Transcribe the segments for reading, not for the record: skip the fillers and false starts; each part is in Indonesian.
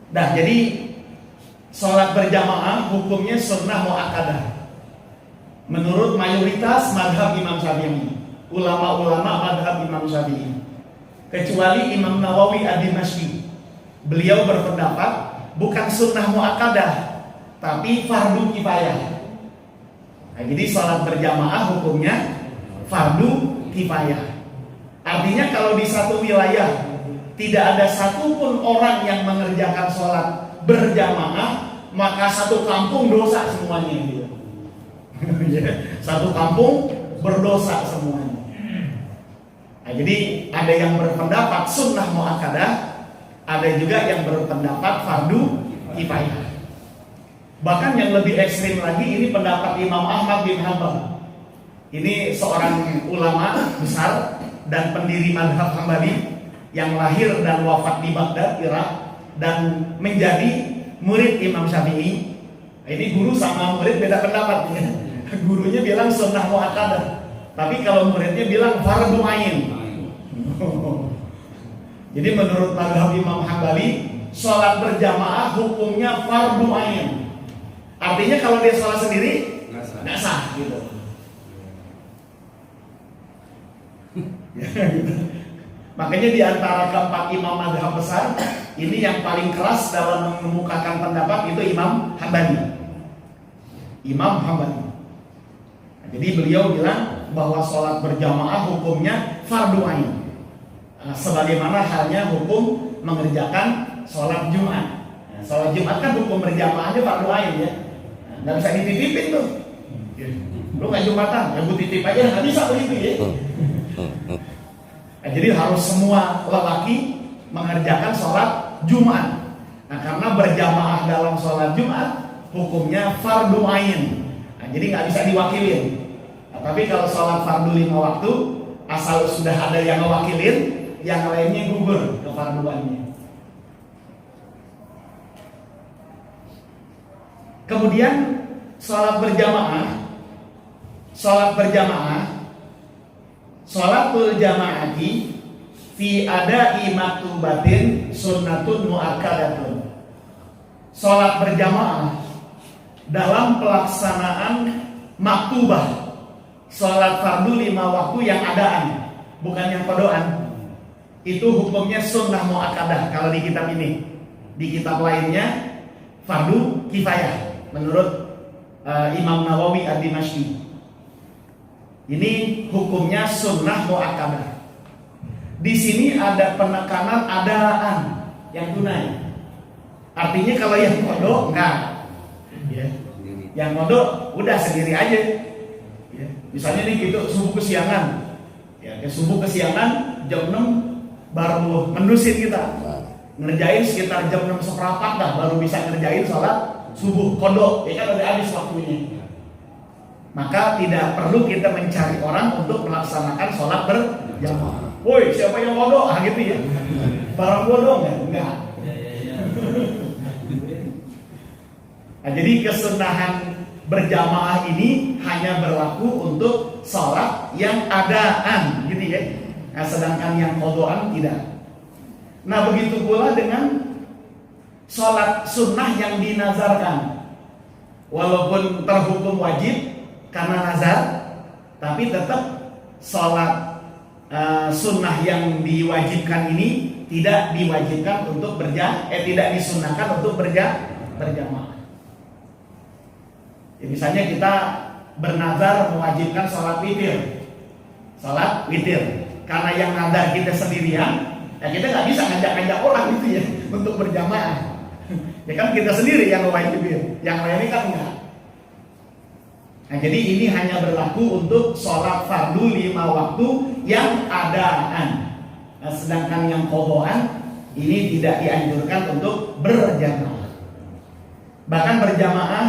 Nah, jadi sholat berjamaah hukumnya sunnah muakkadah menurut mayoritas madhab Imam Syafi'i, ulama-ulama madhab Imam Syafi'i, kecuali Imam Nawawi ad-Dimashqi. Beliau berpendapat bukan sunnah muakkadah tapi fardu kifayah. Nah, jadi sholat berjamaah hukumnya fardu kifayah. Artinya kalau di satu wilayah tidak ada satupun orang yang mengerjakan sholat berjamaah, maka satu kampung dosa semuanya gitu. Satu kampung berdosa semuanya. Nah, jadi ada yang berpendapat sunnah muakkadah, ada juga yang berpendapat fardu kifayah. Bahkan yang lebih ekstrim lagi, ini pendapat Imam Ahmad bin Hanbal. Ini seorang ulama besar dan pendiri madhab Hambali yang lahir dan wafat di Baghdad, Irak, dan menjadi murid Imam Syafi'i. Ini guru sama murid beda pendapat ya. Gurunya bilang sunnah muakkadah, tapi kalau muridnya bilang fardu ain. Jadi menurut madhab Imam Hambali, sholat berjamaah hukumnya fardu ain. Artinya kalau dia sholat sendiri nggak sah gitu. Makanya di antara keempat imam madhab besar, ini yang paling keras dalam mengemukakan pendapat itu Imam Hambali. Imam Hambali. Nah, jadi beliau bilang bahwa sholat berjamaah hukumnya fardu ain. Sebagaimana halnya hukum mengerjakan sholat Jumat. Nah, sholat Jumat kan hukum berjamaahnya fardu ain ya. Nggak bisa dititipin tuh. Lu nggak Jumatan, ya gue titip aja, nggak bisa begitu ya. Nah, jadi harus semua lelaki mengerjakan sholat Jumat. Nah, karena berjamaah dalam sholat Jumat hukumnya fardu ain. Nah, jadi nggak bisa diwakilin. Nah, tapi kalau sholat fardu 5 waktu, asal sudah ada yang mewakilin, yang lainnya gugur kefarduannya. Kemudian sholat berjamaah, sholatul jamaati fi ada'i maktubatin sunnatun muakkadatun. Sholat berjamaah dalam pelaksanaan maktubah, sholat fardu 5 waktu yang adaan, bukan yang qadaan. Itu hukumnya sunnah muakkadah kalau di kitab ini. Di kitab lainnya fardu kifayah menurut Imam Nawawi ad-Dimashqi. Ini hukumnya sunnah muakkadah. Di sini ada penekanan adaan yang tunai. Artinya kalau yang kodok enggak, ya. Yang kodok udah sendiri aja. Ya. Misalnya nih gitu subuh kesiangan, ya subuh kesiangan jam 6 baru mendusin kita, ngerjain sekitar jam 6:15 dah baru bisa ngerjain sholat subuh kodok, ya kan udah habis waktunya. Maka tidak perlu kita mencari orang untuk melaksanakan sholat berjamaah. Woi, siapa yang bodoh? Ah gitu ya. Barang bodoh enggak? Nah, jadi kesunahan berjamaah ini hanya berlaku untuk sholat yang adaan, gitu ya. Nah, sedangkan yang qadaan tidak. Nah, begitu pula dengan sholat sunnah yang dinazarkan, walaupun terhukum wajib karena nazar, tapi tetap sholat sunnah yang diwajibkan ini tidak diwajibkan untuk tidak disunnahkan untuk berjamaah. Ya, misalnya kita bernazar mewajibkan sholat witir, karena yang nazar kita sendirian, ya kita nggak bisa ngajak-ngajak orang gitu ya untuk berjamaah. Ya kan kita sendiri yang mewajibin, yang lainnya kan enggak. Nah, jadi ini hanya berlaku untuk sholat fardu 5 waktu yang adaan. Nah, sedangkan yang qadaan ini tidak dianjurkan untuk berjamaah. Bahkan berjamaah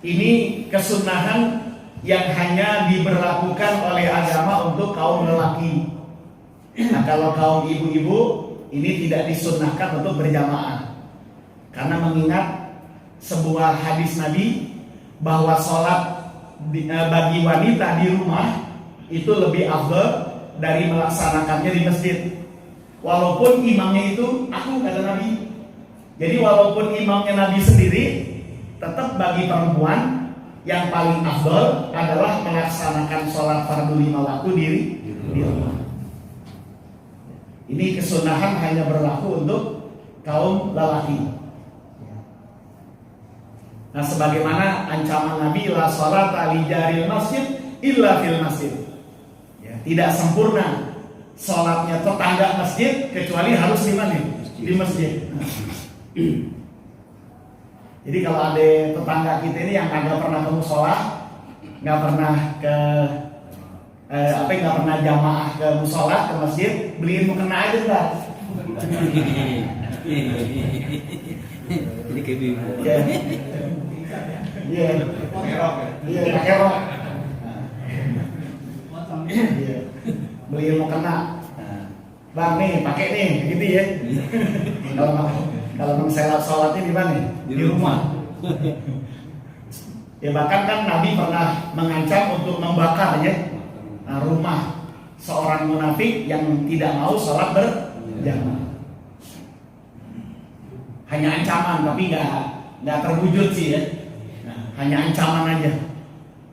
ini kesunahan yang hanya diberlakukan oleh agama untuk kaum lelaki. Nah, kalau kaum ibu-ibu ini tidak disunnahkan untuk berjamaah. Karena mengingat sebuah hadis Nabi bahwa sholat bagi wanita di rumah itu lebih afdal dari melaksanakannya di masjid. Walaupun imamnya itu aku, kata Nabi, Jadi walaupun imamnya Nabi sendiri, tetap bagi perempuan yang paling afdol adalah melaksanakan sholat fardu 5 waktu di rumah. Ini kesunahan hanya berlaku untuk kaum lelaki. Nah, sebagaimana ancaman Nabi la sholata li jaril masjid illa fil masjid. Ya, tidak sempurna sholatnya tetangga masjid kecuali harus di mana? Di masjid. Jadi kalau ada tetangga kita ini yang agak pernah ke musola, nggak pernah ke nggak pernah jamaah ke musola, ke masjid, beliin mukena aja enggak? Ini kayak bingung. Iya, pakai rok. Beliin mukena. Bang nih, pakai nih, gitu ya. Kalau mau sholatnya di mana? Di rumah. Ya bahkan kan Nabi pernah mengancam untuk membakar ya rumah seorang munafik yang tidak mau sholat berjamaah. Hanya ancaman, tapi nggak terwujud sih ya. Hanya ancaman aja.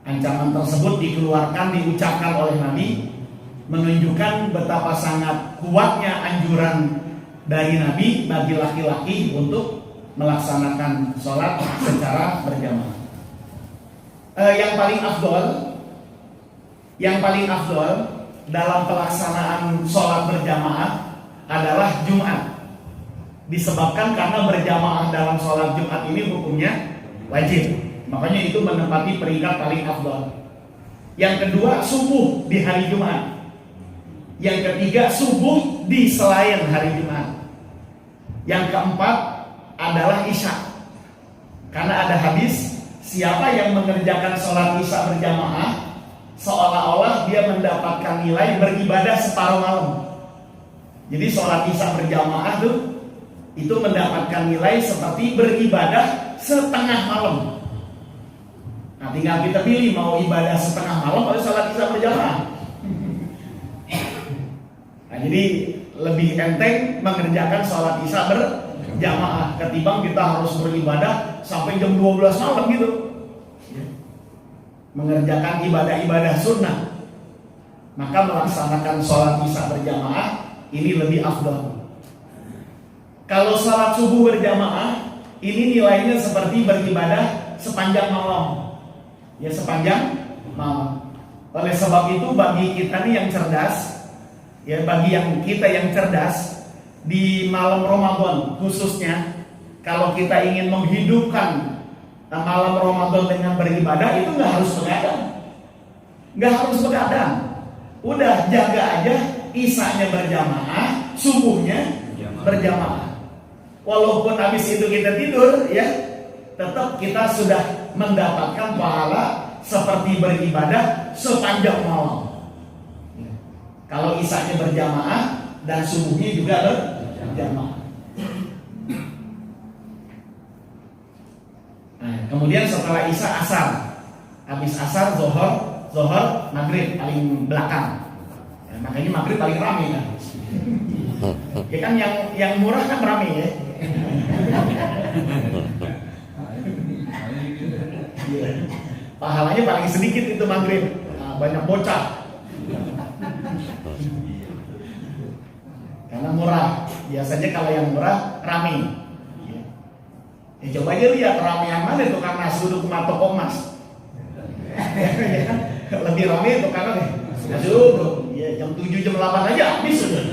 Ancaman tersebut dikeluarkan, diucapkan oleh Nabi, menunjukkan betapa sangat kuatnya anjuran dari Nabi bagi laki-laki untuk melaksanakan sholat secara berjamaah. Yang paling afdol dalam pelaksanaan sholat berjamaah adalah Jumat. Disebabkan karena berjamaah dalam sholat Jumat ini hukumnya wajib, makanya itu menempati peringkat paling afdol. Yang kedua, subuh di hari Jumat. Yang ketiga, subuh di selain hari Jumat. Yang keempat adalah isya. Karena ada hadis, siapa yang mengerjakan sholat isya berjamaah seolah-olah dia mendapatkan nilai beribadah separuh malam. Jadi sholat isya berjamaah itu mendapatkan nilai seperti beribadah setengah malam. Nah, tinggal kita pilih mau ibadah setengah malam atau sholat isya berjamaah. Nah, jadi lebih enteng mengerjakan sholat isya berjamaah ketimbang kita harus beribadah sampai jam 12 malam gitu. Mengerjakan ibadah-ibadah sunnah, maka melaksanakan sholat isya berjamaah ini lebih afdal. Kalau sholat subuh berjamaah, ini nilainya seperti beribadah sepanjang malam. Ya, sepanjang malam. Oleh sebab itu bagi kita nih yang cerdas, ya bagi kita yang cerdas di malam Ramadan khususnya, kalau kita ingin menghidupkan malam Ramadan dengan beribadah, itu nggak harus begadang. Udah jaga aja isanya berjamaah, subuhnya berjamaah. Walaupun habis itu kita tidur, ya tetap kita sudah mendapatkan pahala seperti beribadah sepanjang malam. Kalau isanya berjamaah dan subuhnya juga berjamaah. Nah, kemudian setelah isya asar, habis asar zohor maghrib paling belakang. Ya, makanya maghrib paling ramai kan. Ya kan yang murah kan ramai ya. Pahalanya paling sedikit itu maghrib. Nah, banyak bocah. Karena murah. Biasanya kalau yang murah ramai. Ya, coba aja lihat ramean mana tukang nasi uduk sama toko emas. Ya kan? Lebih ramai tukang nasi uduk. Ya, jam 7 jam 8 aja habis sudah.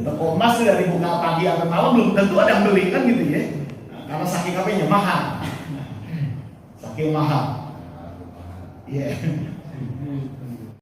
Toko emas dari buka pagi sampai malam belum tentu ada yang beli kan gitu ya. Karena saking apanya mahal. Saking mahal. Iya.